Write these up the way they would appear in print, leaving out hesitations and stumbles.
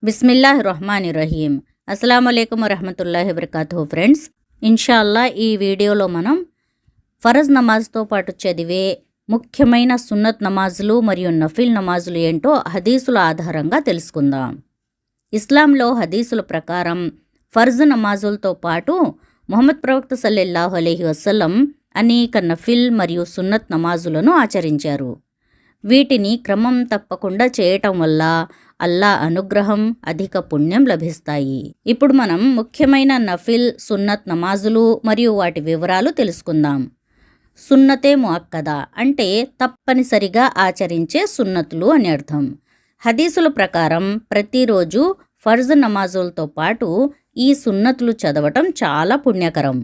బిస్మిల్లాహిర్రహ్మానిర్రహీం. అస్సలాముఅలైకుం వరహమతుల్లాహి వబరకాతుహు friends. ఇన్షాల్లా ఈ వీడియోలో మనం ఫరజ్ నమాజ్తో పాటు చదివే ముఖ్యమైన సున్నత్ నమాజులు మరియు నఫిల్ నమాజులు ఏంటో హదీసుల ఆధారంగా తెలుసుకుందాం. ఇస్లాంలో హదీసుల ప్రకారం ఫర్జ్ నమాజులతో పాటు ముహమ్మద్ ప్రవక్త సల్లల్లాహు అలైహి వసల్లం అనేక నఫిల్ మరియు సున్నత్ నమాజులను ఆచరించారు. వీటిని క్రమం తప్పకుండా చేయటం వల్ల అల్లా అనుగ్రహం, అధిక పుణ్యం లభిస్తాయి. ఇప్పుడు మనం ముఖ్యమైన నఫిల్, సున్నత్ నమాజులు మరియు వాటి వివరాలు తెలుసుకుందాం. సున్నతే ముఅక్కదా అంటే తప్పనిసరిగా ఆచరించే సున్నతులు అని అర్థం. హదీసుల ప్రకారం ప్రతిరోజు ఫర్జ్ నమాజులతో పాటు ఈ సున్నతులు చదవటం చాలా పుణ్యకరం.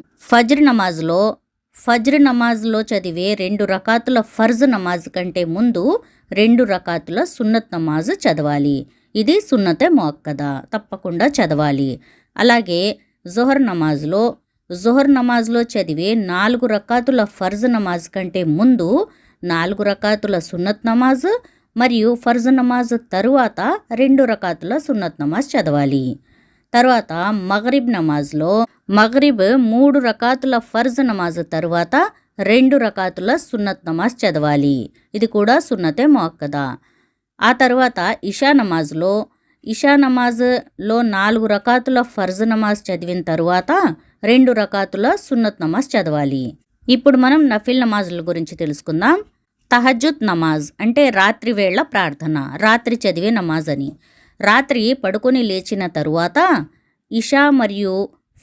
ఫజ్ర్ నమాజ్లో చదివే 2 రకాతుల ఫర్జ్ నమాజ్ కంటే ముందు 2 రకాతుల సున్నత్ నమాజ్ చదవాలి. ఇది సున్నతే ముఅక్కదా, తప్పకుండా చదవాలి. అలాగే జుహర్ నమాజ్లో చదివే 4 రకాతుల ఫర్జ్ నమాజ్ కంటే ముందు 4 రకాతుల సున్నత్ నమాజ్ మరియు ఫర్జ్ నమాజ్ తరువాత 2 రకాతుల సున్నత్ నమాజ్ చదవాలి. తర్వాత మగ్రిబ్ 3 రకాతుల ఫర్జ్ నమాజ్ తరువాత 2 రకాతుల సున్నత్ నమాజ్ చదవాలి. ఇది కూడా సున్నతే ముఅక్కదా. ఆ తర్వాత ఇషా నమాజ్లో 4 రకాతుల ఫర్జ్ నమాజ్ చదివిన తరువాత 2 రకాతుల సున్నత్ నమాజ్ చదవాలి. ఇప్పుడు మనం నఫిల్ నమాజుల గురించి తెలుసుకుందాం. తహజ్జుద్ నమాజ్ అంటే రాత్రి వేళ ప్రార్థన, రాత్రి చదివే నమాజ్ అని. రాత్రి పడుకొని లేచిన తరువాత ఇషా మరియు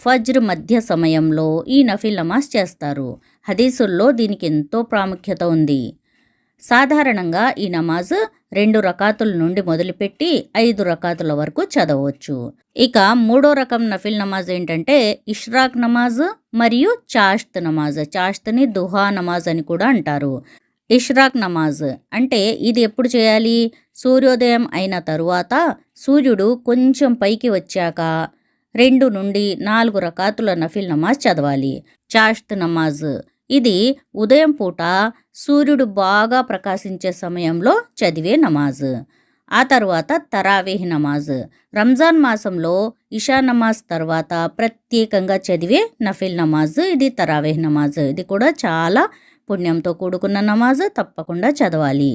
ఫజ్ర్ మధ్య సమయంలో ఈ నఫిల్ నమాజ్ చేస్తారు. హదీసుల్లో దీనికి ఎంతో ప్రాముఖ్యత ఉంది. సాధారణంగా ఈ నమాజ్ 2 రకాతుల నుండి మొదలుపెట్టి 5 రకాతుల వరకు చదవచ్చు. ఇక 3వ రకం నఫిల్ నమాజ్ ఏంటంటే ఇష్రాక్ నమాజ్ మరియు చాష్త్ నమాజ్. చాష్త్ని దుహా నమాజ్ అని కూడా అంటారు. ఇష్రాక్ నమాజ్ అంటే ఇది ఎప్పుడు చేయాలి? సూర్యోదయం అయిన తరువాత సూర్యుడు కొంచెం పైకి వచ్చాక 2 నుండి 4 రకాతుల నఫిల్ నమాజ్ చదవాలి. చాష్త్ నమాజ్ ఇది ఉదయం పూట సూర్యుడు బాగా ప్రకాశించే సమయంలో చదివే నమాజ్. ఆ తర్వాత తరావీహ్ నమాజ్ రంజాన్ మాసంలో ఇషా నమాజ్ తర్వాత ప్రత్యేకంగా చదివే నఫిల్ నమాజ్. ఇది తరావీహ్ నమాజ్. ఇది కూడా చాలా పుణ్యంతో కూడుకున్న నమాజ్, తప్పకుండా చదవాలి.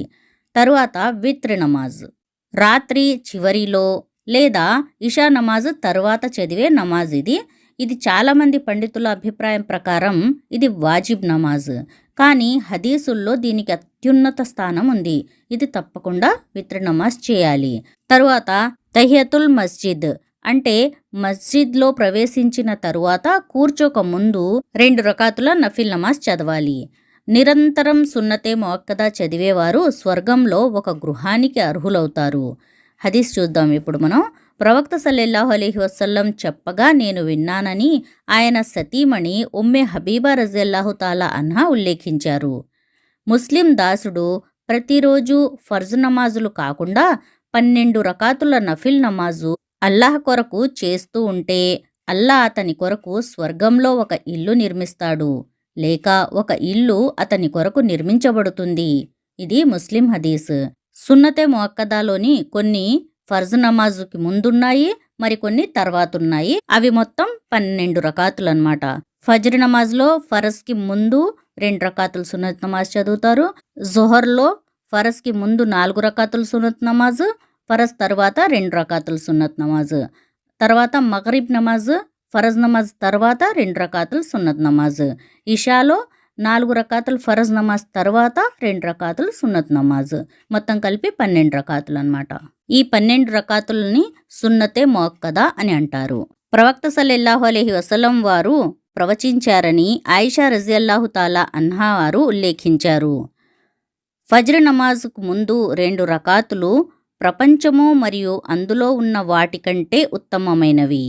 తరువాత విత్ర్ నమాజ్ రాత్రి చివరిలో లేదా ఇషా నమాజ్ తర్వాత చదివే నమాజ్. ఇది చాలామంది పండితుల అభిప్రాయం ప్రకారం ఇది వాజిబ్ నమాజ్, కానీ హదీసుల్లో దీనికి అత్యున్నత స్థానం ఉంది. ఇది తప్పకుండా విత్ర్ నమాజ్ చేయాలి. తరువాత తహియతుల్ మస్జిద్ అంటే మస్జిద్లో ప్రవేశించిన తరువాత కూర్చోక ముందు 2 రకాతుల నఫిల్ నమాజ్ చదవాలి. నిరంతరం సున్నతే ముఅక్కదా చదివేవారు స్వర్గంలో ఒక గృహానికి అర్హులవుతారు. హదీస్ చూద్దాం ఇప్పుడు మనం. ప్రవక్త సల్లల్లాహు అలైహి వసల్లం చెప్పగా నేను విన్నానని ఆయన సతీమణి ఉమ్మే హబీబా రజియల్లాహు తాలా అన్హా ఉల్లేఖించారు. ముస్లిం దాసుడు ప్రతిరోజు ఫర్జ్ నమాజులు కాకుండా 12 రకాతుల నఫిల్ నమాజు అల్లాహ్ కొరకు చేస్తూ ఉంటే అల్లాహ్ అతని కొరకు స్వర్గంలో ఒక ఇల్లు నిర్మిస్తాడు, లేక ఒక ఇల్లు అతని కొరకు నిర్మించబడుతుంది. ఇది ముస్లిం హదీస్. సున్నతే ముఅక్కదాలోని కొన్ని ఫర్జ్ నమాజుకి ముందున్నాయి, మరికొన్ని తర్వాతున్నాయి. అవి మొత్తం 12 రకాతులు అన్నమాట. ఫజ్ర్ నమాజ్లో ఫరజ్కి ముందు 2 రకాతులు సున్నత్ నమాజ్ చదువుతారు. జుహర్లో ఫరజ్కి ముందు 4 రకాతులు సున్నత్ నమాజ్, ఫరజ్ తర్వాత 2 రకాతులు సున్నత్ నమాజ్. తర్వాత మగ్రిబ్ నమాజ్ ఫరజ్ నమాజ్ తర్వాత 2 రకాతులు సున్నత్ నమాజ్. ఇషాలో 4 రకాతులు ఫరజ్ నమాజ్ తర్వాత 2 రకాతులు సున్నత్ నమాజ్. మొత్తం కలిపి 12 రకాతులు అన్నమాట. ఈ 12 రకాతులని సున్నతే ముఅక్కదా అని అంటారు. ప్రవక్త సల్లల్లాహు అలైహి వసల్లం వారు ప్రవచించారని ఆయిషా రజియల్లాహు తాలా అన్హా వారు ఉల్లేఖించారు. ఫజ్ర్ నమాజ్కు ముందు 2 రకాతులు ప్రపంచము మరియు అందులో ఉన్న వాటికంటే ఉత్తమమైనవి.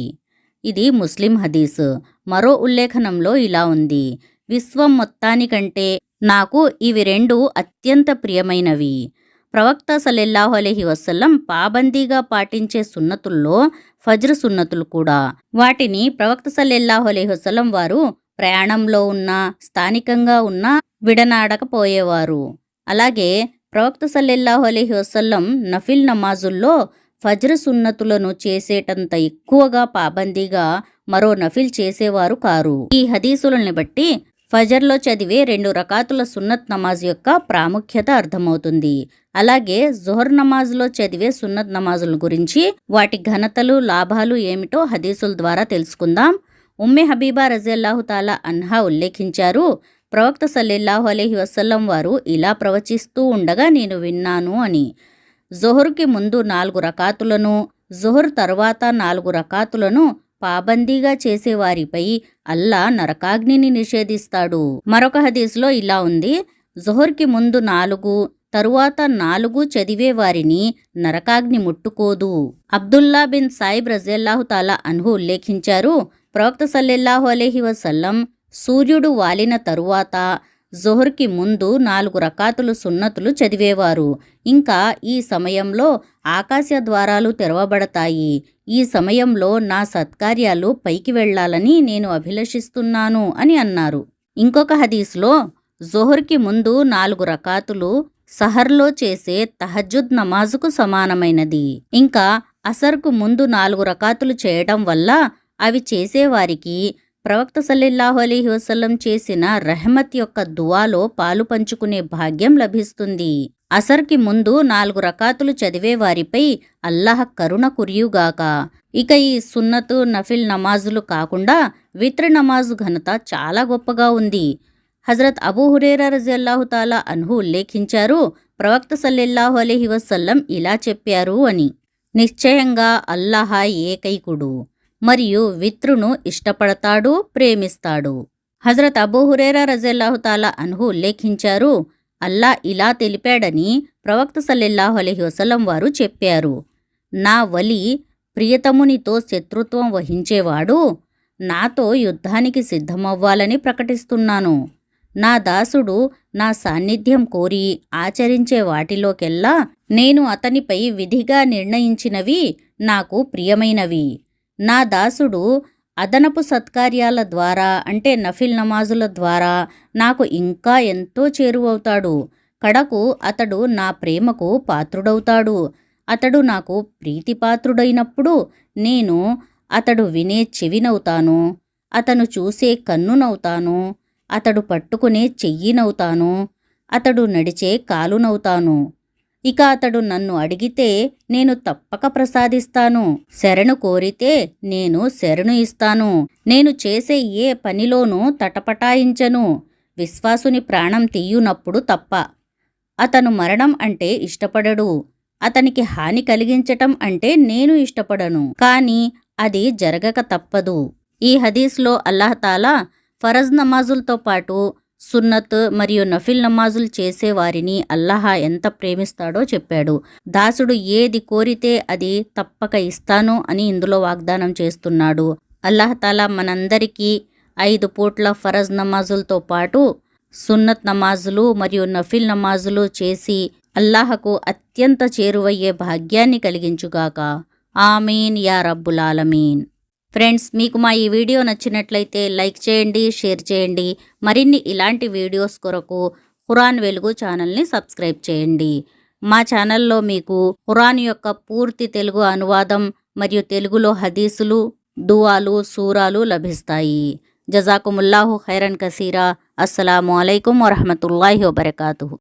ఇది ముస్లిం హదీస్. మరో ఉల్లేఖనంలో ఇలా ఉంది: విశ్వం మొత్తానికంటే నాకు ఇవి 2 అత్యంత ప్రియమైనవి. ప్రవక్త సల్లల్లాహు అలైహి వసల్లం పాబందీగా పాటించే సున్నతుల్లో ఫజ్ర్ సున్నతులు కూడా. వాటిని ప్రవక్త సల్లల్లాహు అలైహి వసల్లం వారు ప్రయాణంలో ఉన్నా స్థానికంగా ఉన్నా విడనాడకపోయేవారు. అలాగే ప్రవక్త సల్లల్లాహు అలైహి వసల్లం నఫిల్ నమాజుల్లో ఫజ్ర్ సున్నతులను చేసేటంత ఎక్కువగా పాబందీగా మరో నఫిల్ చేసేవారు కారు. ఈ హదీసులని బట్టి ఫజర్లో చదివే 2 రకాతుల సున్నత్ నమాజ్ యొక్క ప్రాముఖ్యత అర్థమవుతుంది. అలాగే జుహర్ నమాజ్లో చదివే సున్నత్ నమాజుల గురించి, వాటి ఘనతలు, లాభాలు ఏమిటో హదీసుల ద్వారా తెలుసుకుందాం. ఉమ్మె హబీబా రజియల్లాహు తాలా అన్హా ఉల్లేఖించారు, ప్రవక్త సల్లల్లాహు అలైహి వసల్లం వారు ఇలా ప్రవచిస్తూ ఉండగా నేను విన్నాను అని. జుహర్కి ముందు 4 రకాతులను, జుహర్ తర్వాత 4 రకాతులను పాబందీగా చేసేవారిపై అల్లా నరకాగ్నిని నిషేధిస్తాడు. మరొక హదీస్లో ఇలా ఉంది, జుహర్కి ముందు 4, తరువాత 4 చదివేవారిని నరకాగ్ని ముట్టుకోదు. అబ్దుల్లా బిన్ సాయిబ్ రజియల్లాహు తాలా అన్హు ఉల్లేఖించారు, ప్రవక్త సల్లల్లాహు అలైహి వసల్లం సూర్యుడు వాలిన తరువాత జుహర్కి ముందు 4 రకాతులు సున్నతులు చదివేవారు. ఇంకా ఈ సమయంలో ఆకాశ ద్వారాలు తెరవబడతాయి. ఈ సమయంలో నా సత్కార్యాలు పైకి వెళ్లాలని నేను అభిలషిస్తున్నాను అని అన్నారు. ఇంకొక హదీస్లో జుహర్కి ముందు 4 రకాతులు సహర్లో చేసే తహజ్జుద్ నమాజుకు సమానమైనది. ఇంకా అసర్కు ముందు 4 రకాతులు చేయడం వల్ల అవి చేసేవారికి ప్రవక్త సల్లల్లాహు అలైహి వసల్లం చేసిన రెహమత్ యొక్క దువాలో పాలు పంచుకునే భాగ్యం లభిస్తుంది. అసర్కి ముందు 4 రకాతులు చదివే వారిపై అల్లాహ్ కరుణ కురియుగాక. ఇక ఈ సున్నతు, నఫిల్ నమాజులు కాకుండా విత్ర్ నమాజు ఘనత చాలా గొప్పగా ఉంది. హజరత్ అబూ హురైరా రజియల్లాహు తాలా అన్హు ఉల్లేఖించారు, ప్రవక్త సల్లల్లాహు అలైహి వసల్లం ఇలా చెప్పారు అని. నిశ్చయంగా అల్లాహ్ ఏకైకుడు మరియు విత్రును ఇష్టపడతాడు, ప్రేమిస్తాడు. హజరత్ అబూ హురైరా రజియల్లాహు తాలా అన్హు ఉల్లేఖించారు, అల్లా ఇలా తెలిపాడని ప్రవక్త సల్లల్లాహు అలైహి వసల్లం వారు చెప్పారు, నా వలి ప్రియతమునితో శత్రుత్వం వహించేవాడు నాతో యుద్ధానికి సిద్ధమవ్వాలని ప్రకటిస్తున్నాను. నా దాసుడు నా సాన్నిధ్యం కోరి ఆచరించే వాటిలోకెల్లా నేను అతనిపై విధిగా నిర్ణయించినవి నాకు ప్రియమైనవి. నా దాసుడు అదనపు సత్కార్యాల ద్వారా అంటే నఫిల్ నమాజుల ద్వారా నాకు ఇంకా ఎంతో చేరువవుతాడు. కడకు అతడు నా ప్రేమకు పాత్రుడవుతాడు. అతడు నాకు ప్రీతిపాత్రుడైనప్పుడు నేను అతడు వినే చెవినవుతాను, అతను చూసే కన్నునవుతాను, అతడు పట్టుకునే చెయ్యినవుతాను, అతడు నడిచే కాలునవుతాను. ఇక అతడు నన్ను అడిగితే నేను తప్పక ప్రసాదిస్తాను. శరణు కోరితే నేను శరణు ఇస్తాను. నేను చేసే ఏ పనిలోనూ తటపటాయించను, విశ్వాసుని ప్రాణం తీయునప్పుడు తప్ప. అతను మరణం అంటే ఇష్టపడడు, అతనికి హాని కలిగించటం అంటే నేను ఇష్టపడను, కానీ అది జరగక తప్పదు. ఈ హదీస్లో అల్లాహ్ తాలా ఫరజ్ నమాజులతో పాటు సున్నత్ మరియు నఫిల్ నమాజులు చేసేవారిని అల్లాహ్ ఎంత ప్రేమిస్తాడో చెప్పాడు. దాసుడు ఏది కోరితే అది తప్పక ఇస్తాను అని ఇందులో వాగ్దానం చేస్తున్నాడు. అల్లాహ్ తాలా మనందరికీ 5 పూట్ల ఫరజ్ నమాజులతో పాటు సున్నత్ నమాజులు మరియు నఫిల్ నమాజులు చేసి అల్లాహకు అత్యంత చేరువయ్యే భాగ్యాన్ని కలిగించుగాక. ఆమీన్ యా రబ్బుల్ ఆలమీన్. ఫ్రెండ్స్, మీకు మా ఈ వీడియో నచ్చినట్లయితే లైక్ చేయండి, షేర్ చేయండి. మరిన్ని ఇలాంటి వీడియోస్ కొరకు ఖురాన్ వెలుగు ఛానల్ని సబ్స్క్రైబ్ చేయండి. మా ఛానల్లో మీకు ఖురాన్ యొక్క పూర్తి తెలుగు అనువాదం మరియు తెలుగులో హదీసులు, దువాలు, సూరాలు లభిస్తాయి. జజాకుముల్లాహు ఖైరన్ కసీరా. అస్సలాము అలైకుం వరహమతుల్లాహి వబరకాతుహు.